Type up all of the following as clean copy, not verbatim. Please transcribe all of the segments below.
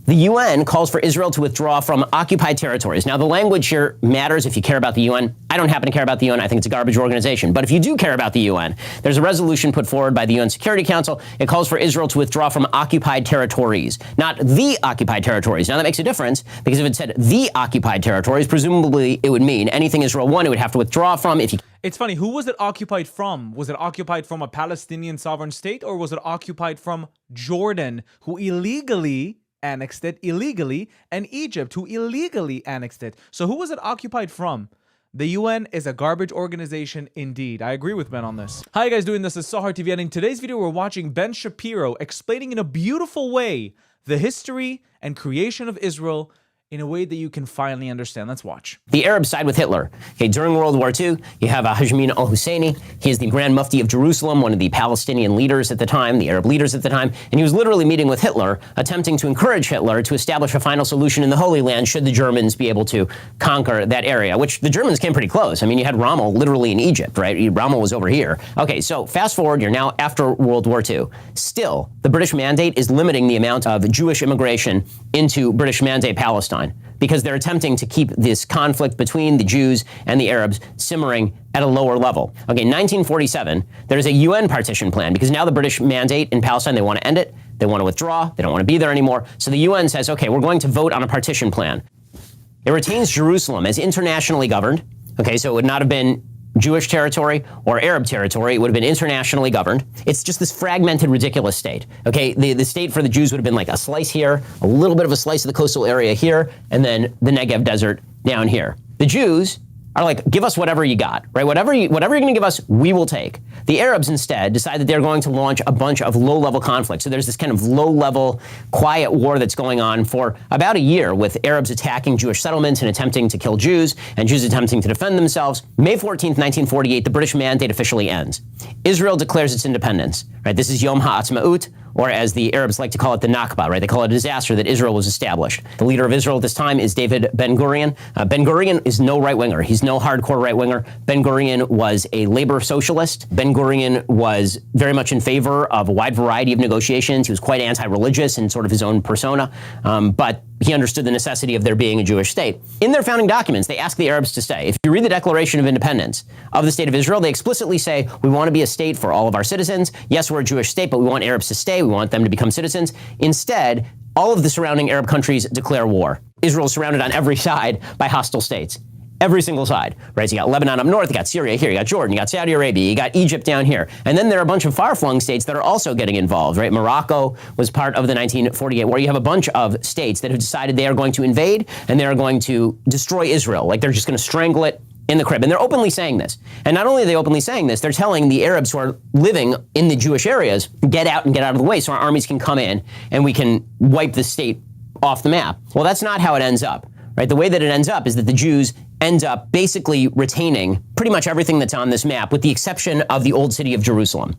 The UN calls for Israel to withdraw from occupied territories. Now, the language here matters if you care about the UN. I don't happen to care about the UN. I think it's a garbage organization. But if you do care about the UN, there's a resolution put forward by the UN Security Council. It calls for Israel to withdraw from occupied territories, not the occupied territories. Now, that makes a difference because if it said the occupied territories, presumably it would mean anything Israel won, it would have to withdraw from. It's funny, who was it occupied from? Was it occupied from a Palestinian sovereign state, or was it occupied from Jordan, who illegally annexed it illegally, and Egypt, who illegally annexed it? So who was it occupied from? The UN is a garbage organization indeed. I agree with Ben on this. Hi guys, this is Sahar TV, and in today's video we're watching Ben Shapiro explaining in a beautiful way the history and creation of Israel in a way that you can finally understand. Let's watch. The Arabs side with Hitler. Okay, during World War II, you have Hajmin al-Husseini. He is the Grand Mufti of Jerusalem, one of the Palestinian leaders at the time, the Arab leaders at the time, and he was literally meeting with Hitler, attempting to encourage Hitler to establish a final solution in the Holy Land should the Germans be able to conquer that area, which the Germans came pretty close. I mean, you had Rommel literally in Egypt, right? Rommel was over here. Okay, so fast forward, you're now after World War II. Still, the British mandate is limiting the amount of Jewish immigration into British Mandate Palestine, because they're attempting to keep this conflict between the Jews and the Arabs simmering at a lower level. Okay, 1947, there's a UN partition plan, because now the British mandate in Palestine, they want to end it, they want to withdraw, they don't want to be there anymore. So the UN says, okay, we're going to vote on a partition plan. It retains Jerusalem as internationally governed. Okay, so it would not have been Jewish territory or Arab territory. It would have been internationally governed. It's just this fragmented, ridiculous state. Okay, the state for the Jews would have been like a slice here, a little bit of a slice of the coastal area here, and then the Negev desert down here. The Jews are like, give us whatever you got, right? Whatever you're going to give us, we will take. The Arabs instead decide that they're going to launch a bunch of low-level conflicts. So there's this kind of low-level, quiet war that's going on for about a year, with Arabs attacking Jewish settlements and attempting to kill Jews, and Jews attempting to defend themselves. May 14th, 1948, the British mandate officially ends. Israel declares its independence, right? This is Yom HaAtzmaut, or as the Arabs like to call it, the Nakba, right? They call it a disaster that Israel was established. The leader of Israel at this time is David Ben-Gurion. Ben-Gurion is no right-winger. He's no hardcore right-winger. Ben-Gurion was a labor socialist. Ben-Gurion was very much in favor of a wide variety of negotiations. He was quite anti-religious in sort of his own persona, but he understood the necessity of there being a Jewish state. In their founding documents, they ask the Arabs to stay. If you read the Declaration of Independence of the State of Israel, they explicitly say, we want to be a state for all of our citizens. Yes, we're a Jewish state, but we want Arabs to stay. We want them to become citizens. Instead, all of the surrounding Arab countries declare war. Israel is surrounded on every side by hostile states. Every single side, right? So you got Lebanon up north, you got Syria here, you got Jordan, you got Saudi Arabia, you got Egypt down here. And then there are a bunch of far-flung states that are also getting involved, right? Morocco was part of the 1948 war. You have a bunch of states that have decided they are going to invade and they are going to destroy Israel. Like they're just going to strangle it in the crib. And they're openly saying this. And not only are they openly saying this, they're telling the Arabs who are living in the Jewish areas, get out and get out of the way so our armies can come in and we can wipe the state off the map. Well, that's not how it ends up, right? The way that it ends up is that the Jews end up basically retaining pretty much everything that's on this map, with the exception of the old city of Jerusalem.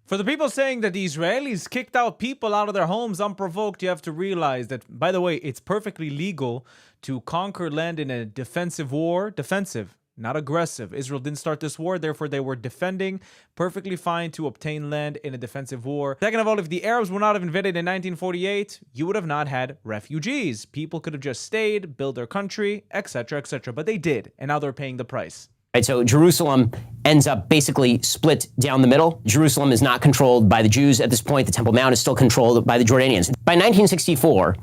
For the people saying that the Israelis kicked out people out of their homes unprovoked, you have to realize that, by the way, it's perfectly legal to conquer land in a defensive war. Defensive, not aggressive. Israel didn't start this war, therefore they were defending. Perfectly fine to obtain land in a defensive war. Second of all, if the Arabs would not have invaded in 1948, you would have not had refugees. People could have just stayed, built their country, etc., etc. But they did, and now they're paying the price. Right, so Jerusalem ends up basically split down the middle. Jerusalem is not controlled by the Jews at this point. The Temple Mount is still controlled by the Jordanians. By 1964,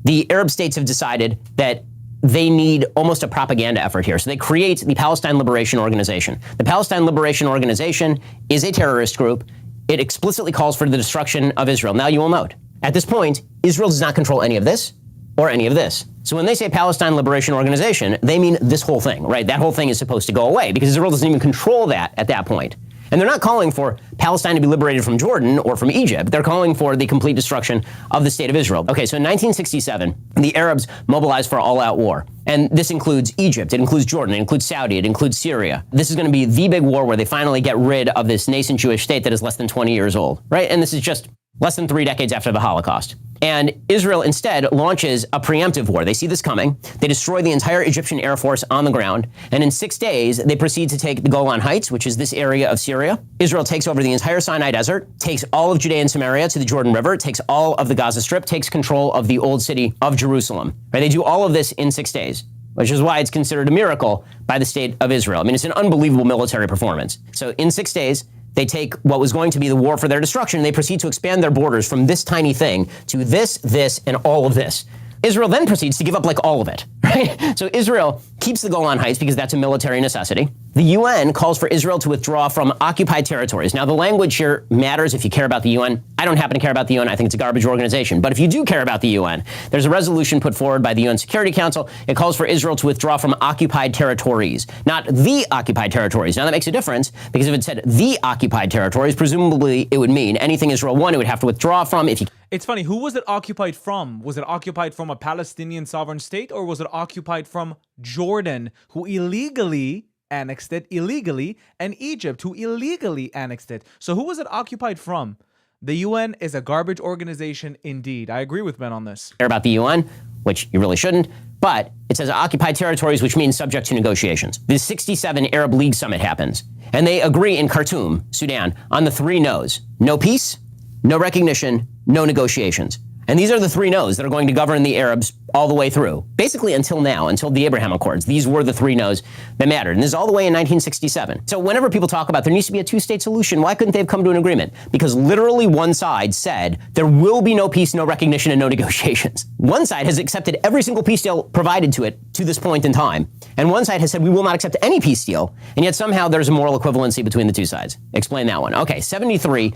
the Arab states have decided that they need almost a propaganda effort here. So they create the Palestine Liberation Organization. The Palestine Liberation Organization is a terrorist group. It explicitly calls for the destruction of Israel. Now you will note, at this point, Israel does not control any of this or any of this. So when they say Palestine Liberation Organization, they mean this whole thing, right? That whole thing is supposed to go away because Israel doesn't even control that at that point. And they're not calling for Palestine to be liberated from Jordan or from Egypt. They're calling for the complete destruction of the state of Israel. Okay, so in 1967, the Arabs mobilized for all-out war. And this includes Egypt, it includes Jordan, it includes Saudi, it includes Syria. This is going to be the big war where they finally get rid of this nascent Jewish state that is less than 20 years old, right? And this is just less than 3 decades after the Holocaust. And Israel instead launches a preemptive war. They see this coming. They destroy the entire Egyptian Air Force on the ground. And in 6 days, they proceed to take the Golan Heights, which is this area of Syria. Israel takes over the entire Sinai Desert, takes all of Judea and Samaria to the Jordan River, takes all of the Gaza Strip, takes control of the old city of Jerusalem. Right? They do all of this in 6 days, which is why it's considered a miracle by the state of Israel. I mean, it's an unbelievable military performance. So in 6 days, they take what was going to be the war for their destruction, and they proceed to expand their borders from this tiny thing to this, and all of this. Israel then proceeds to give up like all of it, right? So Israel keeps the Golan Heights because that's a military necessity. The UN calls for Israel to withdraw from occupied territories. Now, the language here matters if you care about the UN. I don't happen to care about the UN. I think it's a garbage organization. But if you do care about the UN, there's a resolution put forward by the UN Security Council. It calls for Israel to withdraw from occupied territories, not the occupied territories. Now, that makes a difference because if it said the occupied territories, presumably it would mean anything Israel won, it would have to withdraw from. It's funny, who was it occupied from? Was it occupied from a Palestinian sovereign state, or was it occupied from Jordan, who illegally annexed it and Egypt, who illegally annexed it? So who was it occupied from? The UN is a garbage organization indeed. I agree with Ben on this. Care about the UN, which you really shouldn't, but it says occupied territories, which means subject to negotiations. The 67 Arab League summit happens, and they agree in Khartoum, Sudan, on the 3 no's. No peace, no recognition, no negotiations. And these are the 3 no's that are going to govern the Arabs all the way through. Basically until now, until the Abraham Accords. These were the 3 no's that mattered. And this is all the way in 1967. So whenever people talk about there needs to be a 2-state solution, why couldn't they have come to an agreement? Because literally one side said there will be no peace, no recognition, and no negotiations. One side has accepted every single peace deal provided to it to this point in time. And one side has said we will not accept any peace deal. And yet somehow there's a moral equivalency between the 2 sides. Explain that one. Okay, 73.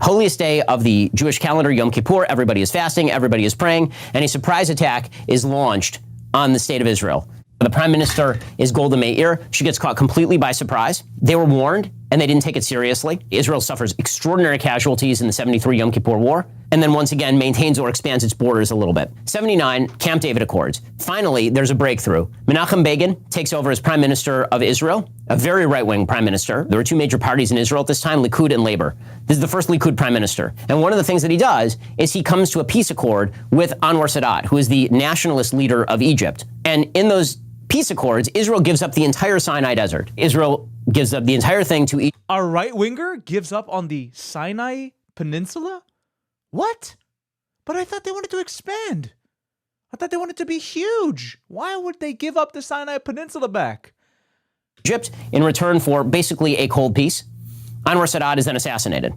Holiest day of the Jewish calendar, Yom Kippur. Everybody is fasting, everybody is praying, and a surprise attack is launched on the state of Israel. The prime minister is Golda Meir. She gets caught completely by surprise. They were warned, and they didn't take it seriously. Israel suffers extraordinary casualties in the 73 Yom Kippur War, and then once again maintains or expands its borders a little bit. 79, Camp David Accords. Finally, there's a breakthrough. Menachem Begin takes over as prime minister of Israel, a very right-wing prime minister. There were 2 major parties in Israel at this time, Likud and Labor. This is the first Likud prime minister. And one of the things that he does is he comes to a peace accord with Anwar Sadat, who is the nationalist leader of Egypt. And in those peace accords, Israel gives up the entire Sinai Desert. Israel gives up the entire thing to Egypt. A right-winger gives up on the Sinai Peninsula? What? But I thought they wanted to expand. I thought they wanted to be huge. Why would they give up the Sinai Peninsula back? Egypt in return for basically a cold peace. Anwar Sadat is then assassinated.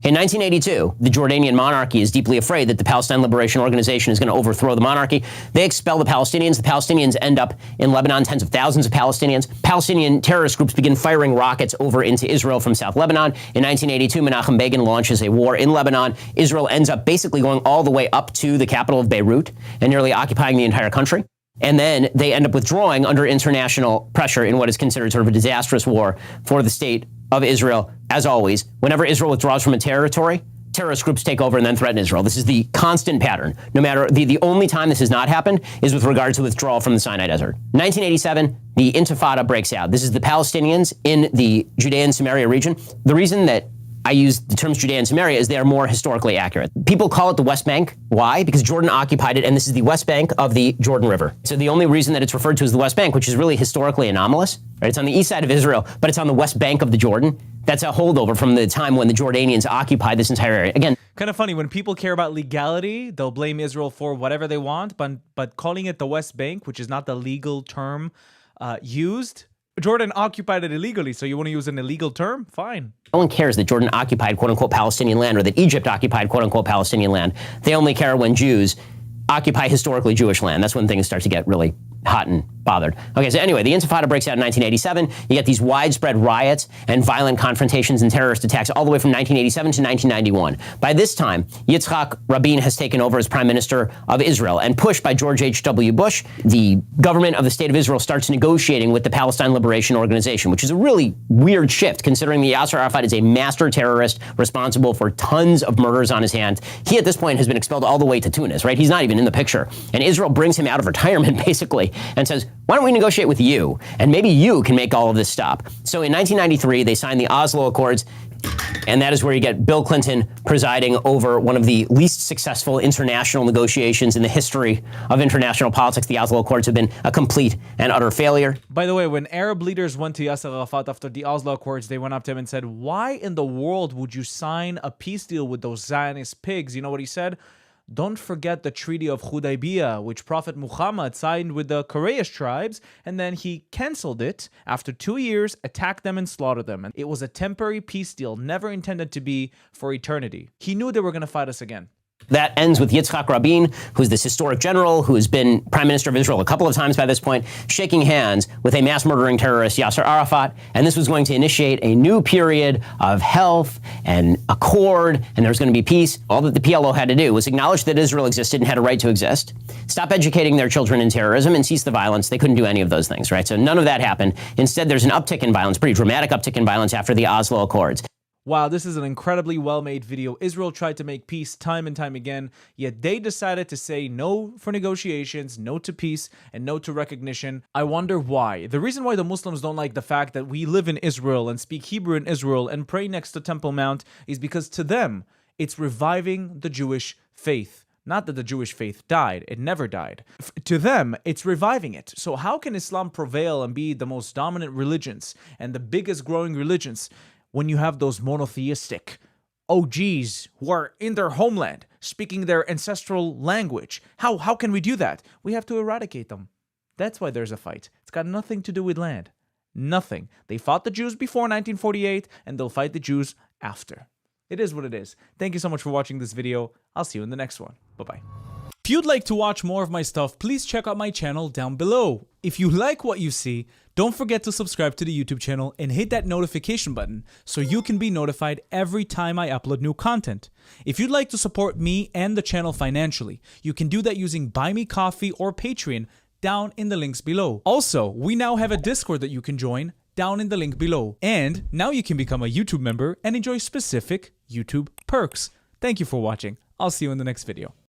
In 1982, the Jordanian monarchy is deeply afraid that the Palestine Liberation Organization is going to overthrow the monarchy. They expel the Palestinians. The Palestinians end up in Lebanon, tens of thousands of Palestinians. Palestinian terrorist groups begin firing rockets over into Israel from South Lebanon. In 1982, Menachem Begin launches a war in Lebanon. Israel ends up basically going all the way up to the capital of Beirut and nearly occupying the entire country. And then they end up withdrawing under international pressure in what is considered sort of a disastrous war for the state of Israel. As always, whenever Israel withdraws from a territory, terrorist groups take over and then threaten Israel. This is the constant pattern. No matter, the only time this has not happened is with regard to withdrawal from the Sinai Desert. 1987, the Intifada breaks out. This is the Palestinians in the Judea and Samaria region. The reason that I use the terms Judea and Samaria is they are more historically accurate. People call it the West Bank. Why? Because Jordan occupied it, and this is the West Bank of the Jordan River. So the only reason that it's referred to as the West Bank, which is really historically anomalous, right? It's on the east side of Israel, but it's on the West Bank of the Jordan. That's a holdover from the time when the Jordanians occupied this entire area. Again, kind of funny, when people care about legality, they'll blame Israel for whatever they want, but calling it the West Bank, which is not the legal term used, Jordan occupied it illegally, so you want to use an illegal term? Fine. No one cares that Jordan occupied quote-unquote Palestinian land or that Egypt occupied quote-unquote Palestinian land. They only care when Jews occupy historically Jewish land. That's when things start to get really hot and bothered. Okay, so anyway, the Intifada breaks out in 1987. You get these widespread riots and violent confrontations and terrorist attacks all the way from 1987 to 1991. By this time, Yitzhak Rabin has taken over as prime minister of Israel, and pushed by George H.W. Bush, the government of the state of Israel starts negotiating with the Palestine Liberation Organization, which is a really weird shift considering that Yasser Arafat is a master terrorist responsible for tons of murders on his hands. He at this point has been expelled all the way to Tunis, right? He's not even in the picture. And Israel brings him out of retirement basically and says, why don't we negotiate with you? And maybe you can make all of this stop. So in 1993, they signed the Oslo Accords. And that is where you get Bill Clinton presiding over one of the least successful international negotiations in the history of international politics. The Oslo Accords have been a complete and utter failure. By the way, when Arab leaders went to Yasser Arafat after the Oslo Accords, they went up to him and said, "Why in the world would you sign a peace deal with those Zionist pigs?" You know what he said? "Don't forget the Treaty of Hudaybiyah, which Prophet Muhammad signed with the Quraysh tribes, and then he canceled it after 2 years, attacked them and slaughtered them. And it was a temporary peace deal, never intended to be for eternity." He knew they were going to fight us again. That ends with Yitzhak Rabin, who's this historic general who has been prime minister of Israel a couple of times by this point, shaking hands with a mass murdering terrorist, Yasser Arafat. And this was going to initiate a new period of health and accord, and there's going to be peace. All that the PLO had to do was acknowledge that Israel existed and had a right to exist, stop educating their children in terrorism, and cease the violence. They couldn't do any of those things, right? So none of that happened. Instead, there's an uptick in violence, pretty dramatic uptick in violence after the Oslo Accords. Wow, this is an incredibly well-made video. Israel tried to make peace time and time again, yet they decided to say no for negotiations, no to peace, and no to recognition. I wonder why. The reason why the Muslims don't like the fact that we live in Israel and speak Hebrew in Israel and pray next to Temple Mount is because to them, it's reviving the Jewish faith. Not that the Jewish faith died. It never died. To them, it's reviving it. So how can Islam prevail and be the most dominant religions and the biggest growing religions when you have those monotheistic OGs who are in their homeland, speaking their ancestral language? How can we do that? We have to eradicate them. That's why there's a fight. It's got nothing to do with land. Nothing. They fought the Jews before 1948, and they'll fight the Jews after. It is what it is. Thank you so much for watching this video. I'll see you in the next one. Bye-bye. If you'd like to watch more of my stuff, please check out my channel down below. If you like what you see, don't forget to subscribe to the YouTube channel and hit that notification button so you can be notified every time I upload new content. If you'd like to support me and the channel financially, you can do that using Buy Me Coffee or Patreon down in the links below. Also, we now have a Discord that you can join down in the link below. And now you can become a YouTube member and enjoy specific YouTube perks. Thank you for watching. I'll see you in the next video.